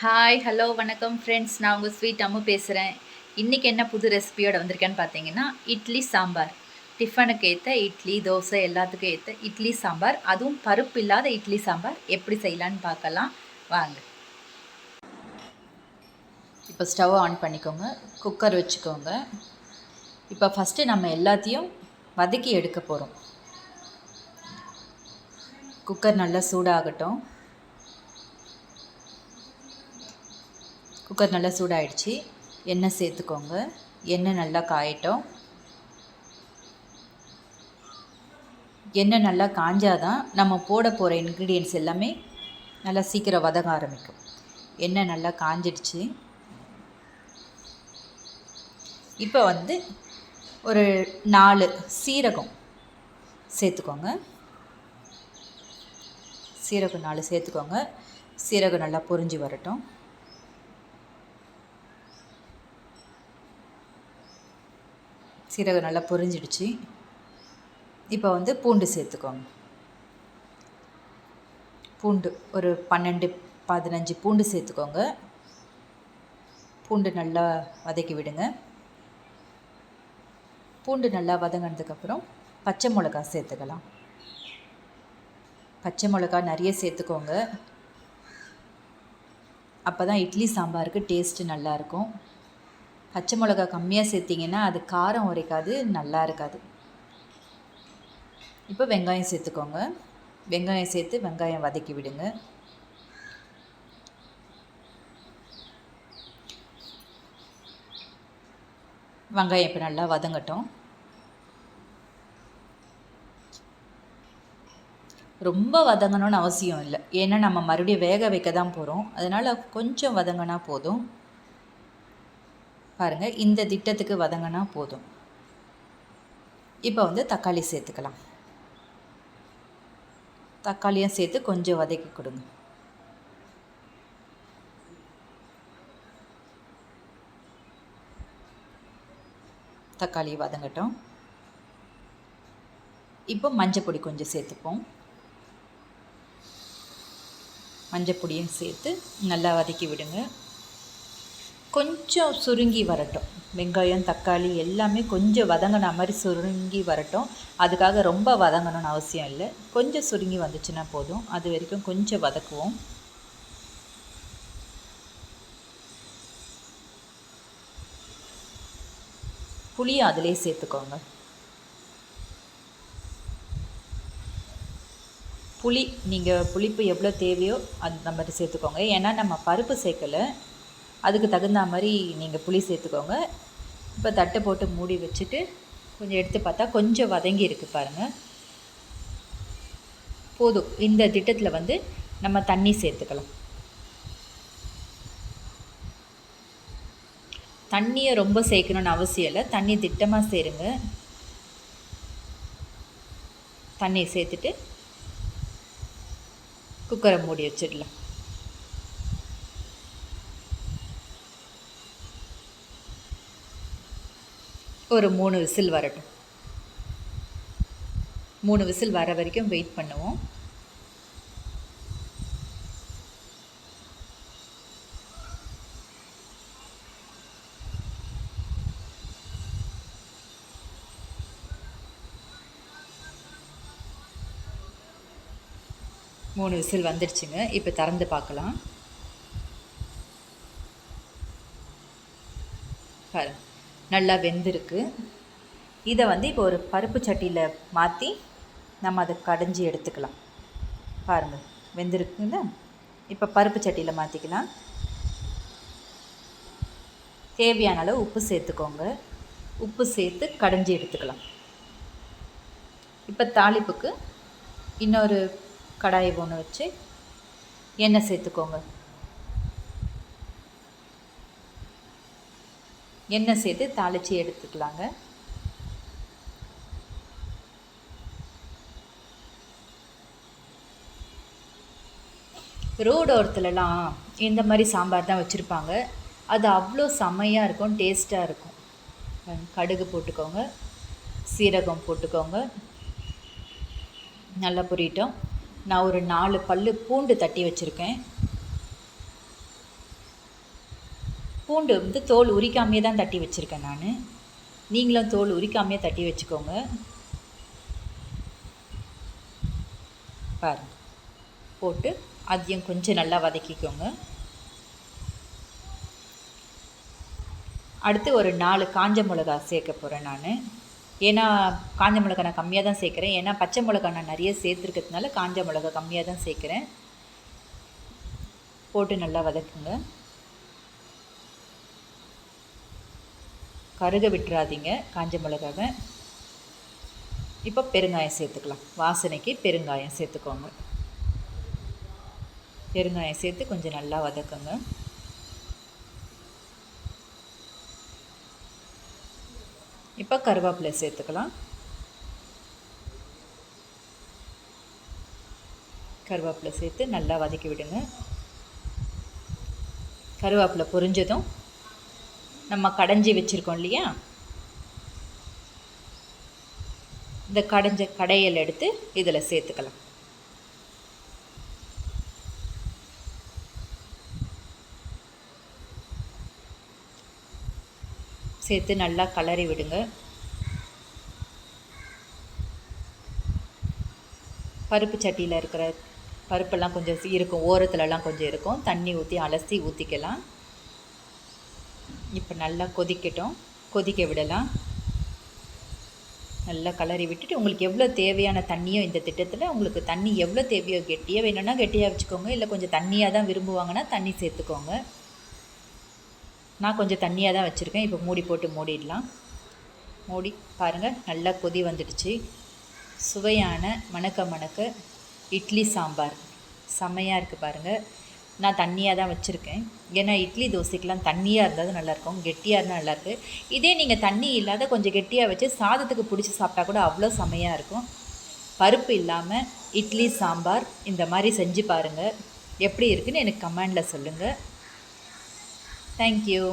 Hi, hello, வணக்கம் friends. நான் உங்கள் ஸ்வீட் அம்மு பேசுகிறேன். இன்றைக்கி என்ன புது ரெசிபியோட வந்திருக்கேன்னு பார்த்தீங்கன்னா, இட்லி சாம்பார். டிஃபனுக்கு ஏற்ற இட்லி, தோசை எல்லாத்துக்கும் ஏற்ற இட்லி சாம்பார். அதுவும் பருப்பு இல்லாத இட்லி சாம்பார் எப்படி செய்யலான்னு பார்க்கலாம் வாங்க. இப்போ ஸ்டவ் ஆன் பண்ணிக்கோங்க, குக்கர் வச்சுக்கோங்க. இப்போ ஃபஸ்ட்டு நம்ம எல்லாத்தையும் வதக்கி எடுக்க போகிறோம். குக்கர் நல்லா சூடாகட்டும். குக்கர் நல்லா சூடாயிடுச்சு. எண்ணெய் சேர்த்துக்கோங்க. எண்ணெய் நல்லா காயட்டும். எண்ணெய் நல்லா காஞ்சாதான் நம்ம போட போகிற இன்க்ரீடியன்ட்ஸ் எல்லாமே நல்லா சீக்கிரம் வதங்க ஆரம்பிக்கும். எண்ணெய் நல்லா காஞ்சிடுச்சு. இப்போ ஒரு 4 சீரகம் சேர்த்துக்கோங்க. சீரகம் 4 சேர்த்துக்கோங்க. சீரகம் நல்லா பொரிஞ்சு வரட்டும். சீரகம் நல்லா பொரிஞ்சிடுச்சு. இப்போ பூண்டு சேர்த்துக்கோங்க. பூண்டு ஒரு 12-15 பூண்டு சேர்த்துக்கோங்க. பூண்டு நல்லா வதக்கி விடுங்க. பூண்டு நல்லா வதங்கினதுக்கப்புறம் பச்சை மிளகா சேர்த்துக்கலாம். பச்சை மிளகா நிறைய சேர்த்துக்கோங்க. அப்போ தான் இட்லி சாம்பாருக்கு டேஸ்ட்டு நல்லாயிருக்கும். பச்சை மிளகா கம்மியாக சேர்த்திங்கன்னா அது காரம் உரைக்காது, நல்லா இருக்காது. இப்போ வெங்காயம் சேர்த்துக்கோங்க. வெங்காயம் சேர்த்து வெங்காயம் வதக்கி விடுங்க. வெங்காயம் இப்போ நல்லா வதங்கட்டும். ரொம்ப வதங்கணும்னு அவசியம் இல்லை, ஏன்னா நம்ம மறுபடியும் வேக வைக்க தான் போகிறோம். அதனால் கொஞ்சம் வதங்கினா போதும். பாருங்கள், இந்த திட்டத்துக்கு வதங்கினா போதும். இப்போ தக்காளி சேர்த்துக்கலாம். தக்காளியும் சேர்த்து கொஞ்சம் வதக்கி கொடுங்க. தக்காளி வதங்கட்டும். இப்போ மஞ்சப்பொடி கொஞ்சம் சேர்த்துப்போம். மஞ்சப்பொடியும் சேர்த்து நல்லா வதக்கி விடுங்க. கொஞ்சம் சுருங்கி வரட்டும். வெங்காயம் தக்காளி எல்லாமே கொஞ்சம் வதங்கின மாதிரி சுருங்கி வரட்டும். அதுக்காக ரொம்ப வதங்கணும்னு அவசியம் இல்லை, கொஞ்சம் சுருங்கி வந்துச்சுன்னா போதும். அது வரைக்கும் கொஞ்சம் வதக்குவோம். புளியை அதிலே சேர்த்துக்கோங்க. புளி நீங்கள் புளிப்பு எவ்வளோ தேவையோ அந்த மாதிரி சேர்த்துக்கோங்க. ஏன்னா நம்ம பருப்பு சேர்க்கலை, அதுக்கு தகுந்த மாதிரி நீங்கள் புளி சேர்த்துக்கோங்க. இப்போ தட்டை போட்டு மூடி வச்சுட்டு கொஞ்சம் எடுத்து பார்த்தா கொஞ்சம் வதங்கி இருக்குது பாருங்கள், போதும். இந்த திட்டத்தில் நம்ம தண்ணி சேர்த்துக்கலாம். தண்ணியை ரொம்ப சேர்க்கணுன்னு அவசியம் இல்லை, தண்ணி திட்டமாக சேருங்க. தண்ணி சேர்த்துட்டு குக்கரை மூடி வச்சிடலாம். ஒரு 3 விசில் வரட்டும். 3 விசில் வர வரைக்கும் வெயிட் பண்ணுவோம். மூணு விசில் வந்துடுச்சுங்க. இப்போ திறந்து பார்க்கலாம். பாருங்க, நல்லா வெந்திருக்கு. இதை இப்போ ஒரு பருப்பு சட்டியில் மாற்றி நம்ம அதை கடைஞ்சி எடுத்துக்கலாம். பாருங்கள், வெந்திருக்குங்க. இப்போ பருப்பு சட்டியில் மாற்றிக்கலாம். தேவையான அளவு உப்பு சேர்த்துக்கோங்க. உப்பு சேர்த்து கடைஞ்சி எடுத்துக்கலாம். இப்போ தாளிப்புக்கு இன்னொரு கடாய் ஒன்று வச்சு எண்ணெய் சேர்த்துக்கோங்க. எண்ணெய் சேர்த்து தாளித்து எடுத்துக்கலாங்க. ரோடு ஓரத்துலலாம் இந்த மாதிரி சாம்பார் தான் வச்சுருப்பாங்க. அது அவ்வளோ செம்மையாக இருக்கும், டேஸ்ட்டாக இருக்கும். கடுகு போட்டுக்கோங்க, சீரகம் போட்டுக்கோங்க, நல்லா பொரியட்டும். நான் ஒரு 4 பல்லு பூண்டு தட்டி வச்சுருக்கேன். பூண்டு வந்து தோல் உரிக்காமையே தான் தட்டி வச்சுருக்கேன் நான். நீங்களும் தோல் உரிக்காமையே தட்டி வச்சுக்கோங்க. பாருங்கள், போட்டு அதையும் கொஞ்சம் நல்லா வதக்கிக்கோங்க. அடுத்து ஒரு 4 காஞ்ச மிளகா சேர்க்க போகிறேன் நான். ஏன்னா காஞ்ச மிளகா நான் கம்மியாக தான் சேர்க்குறேன். ஏன்னா பச்சை மிளகா நான் நிறைய சேர்த்துருக்கிறதுனால காஞ்ச மிளகா கம்மியாக தான் சேர்க்குறேன். போட்டு நல்லா வதக்குங்க. கருக விட்டுறாதீங்க காஞ்ச மிளகாவை. இப்போ பெருங்காயம் சேர்த்துக்கலாம். வாசனைக்கு பெருங்காயம் சேர்த்துக்கோங்க. பெருங்காயம் சேர்த்து கொஞ்சம் நல்லா வதக்குங்க. இப்போ கருவேப்பிலை சேர்த்துக்கலாம். கருவேப்பிலை சேர்த்து நல்லா வதக்கி விடுங்க. கருவேப்பிலை பொரிஞ்சதும் நம்ம கடைஞ்சி வச்சுருக்கோம் இல்லையா, இந்த கடைஞ்ச கடையல் எடுத்து இதில் சேர்த்துக்கலாம். சேர்த்து நல்லா கலரி விடுங்க. பருப்பு சட்டியில் இருக்கிற பருப்பெல்லாம் கொஞ்சம் இருக்கும், ஓரத்துலலாம் கொஞ்சம் இருக்கும். தண்ணி ஊற்றி அலசி ஊற்றிக்கலாம். இப்போ நல்லா கொதிக்கட்டும், கொதிக்க விடலாம். நல்லா கலரி விட்டுட்டு உங்களுக்கு எவ்வளோ தேவையான தண்ணியோ, இந்த திட்டத்தில் உங்களுக்கு தண்ணி எவ்வளோ தேவையோ, கெட்டியாக வேணும்னா கெட்டியாக வச்சுக்கோங்க, இல்லை கொஞ்சம் தண்ணியாக தான் விரும்புவாங்கன்னா தண்ணி சேர்த்துக்கோங்க. நான் கொஞ்சம் தண்ணியாக தான் வச்சுருக்கேன். இப்போ மூடி போட்டு மூடிடலாம். மூடி பாருங்கள், நல்லா கொதி வந்துடுச்சு. சுவையான மணக்க இட்லி சாம்பார் செம்மையாக இருக்குது பாருங்கள். நான் தண்ணியாக தான் வச்சுருக்கேன். ஏன்னா இட்லி தோசைக்கெலாம் தண்ணியாக இருந்தால் நல்லாயிருக்கும், கெட்டியாக இருந்தால் நல்லாயிருக்கு. இதே நீங்கள் தண்ணி இல்லாத கொஞ்சம் கெட்டியாக வச்சு சாதத்துக்கு பிடிச்சி சாப்பிட்டா கூட அவ்வளோ செம்மையாக இருக்கும். பருப்பு இல்லாமல் இட்லி சாம்பார் இந்த மாதிரி செஞ்சு பாருங்கள். எப்படி இருக்குதுன்னு எனக்கு கமெண்டில் சொல்லுங்கள். தேங்க்யூ.